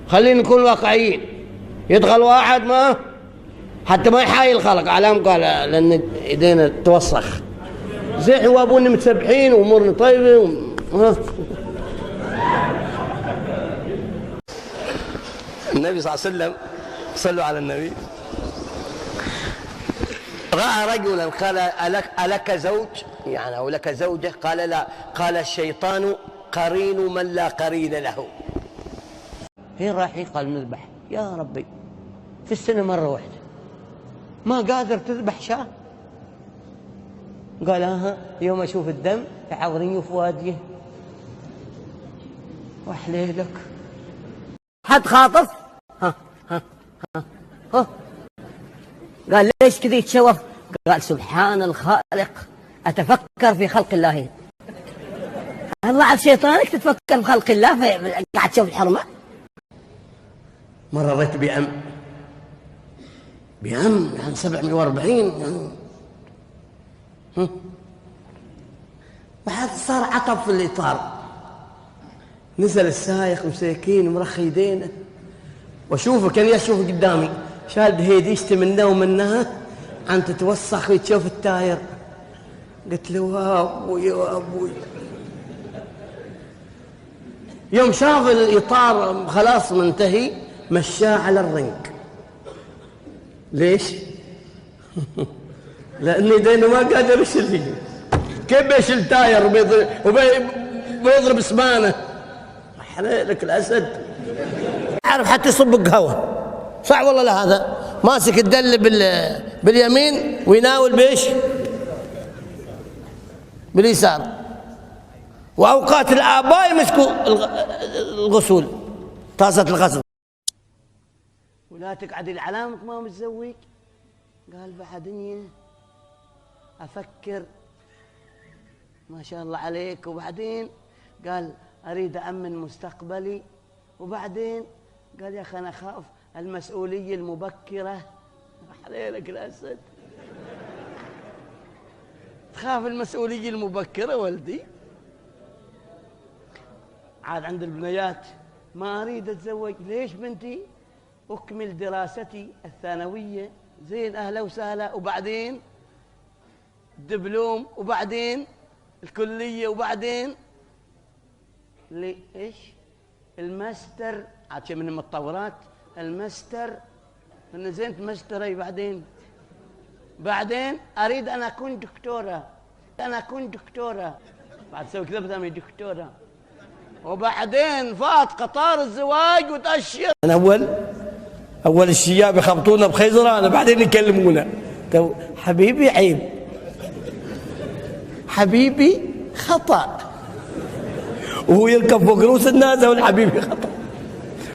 خلينا نكون واقعيين. يدخل واحد ما حتى ما يحايل الخلق، علام قال لأن ايدينا توسخ. زين وابونا متسبحين وامورنا طيبه النبي صلى الله عليه وسلم، صلوا على النبي، رأى رجلا قال ألك زوج؟ يعني أو لك زوجة؟ قال لا. قال الشيطان قرين من لا قرين له. فين رايحين؟ قال نذبح. يا ربي في السنة مرة واحدة، ما قادر تذبح شاة؟ قال ها يوم أشوف الدم يعورني في واديه. وحليلك حد خاطف؟ ها ها ها ها. قال ليش كذا يتشوف؟ قال سبحان الخالق أتفكر في خلق الله. الله على شيطانك تتفكر في خلق الله قاعد تشوف الحرمة. مررت بأم يعني 740 يعني بعد صار عطب في الإطار. نزل السايق مساكين مرخي يدينه، واشوفه كان يشوف قدامي شال هيديشته منه ومنها عن تتوسخ وتشوف التاير. قلت له يا ابوي يا ابوي. يوم شاف الإطار خلاص منتهي مشاه على الرنك. ليش؟ لأن يدينه ما قادر يشيل. كيف بيشيل تاير وبيضرب اسمانه؟ حليلك الأسد. عارف حتى يصب قهوة، صح والله؟ لا هذا ماسك الدل باليمين ويناول بيش باليسار. وأوقات الآباء يمسكوا الغسول، طاسة الغسل. ولا تقعد العلامة ما متزوج؟ قال بعدين أفكر ما شاء الله عليك. وبعدين قال أريد أأمن مستقبلي. وبعدين قال يا أخي أنا أخاف المسؤولية المبكرة. حليلك الأسد، تخاف المسؤولية المبكرة ولدي؟ عاد عند البنيات ما أريد أتزوج. ليش بنتي؟ أكمل دراستي الثانوية. زين أهلا وسهلا. وبعدين الدبلوم، وبعدين الكلية، وبعدين إيش الماستر. عاد شيء من المتطورات الماستر. أنا زين ماستري. بعدين أريد أن أكون دكتورة. بعد سوي كذا بدأ دكتورة. وبعدين فات قطار الزواج وتأشر. أنا أول الشياب يخبطونا بخيزرانة، بعدين يكلمونا. حبيبي عيب، حبيبي خطأ، وهو يركب فوق رؤوس الناس والحبيبي خطأ.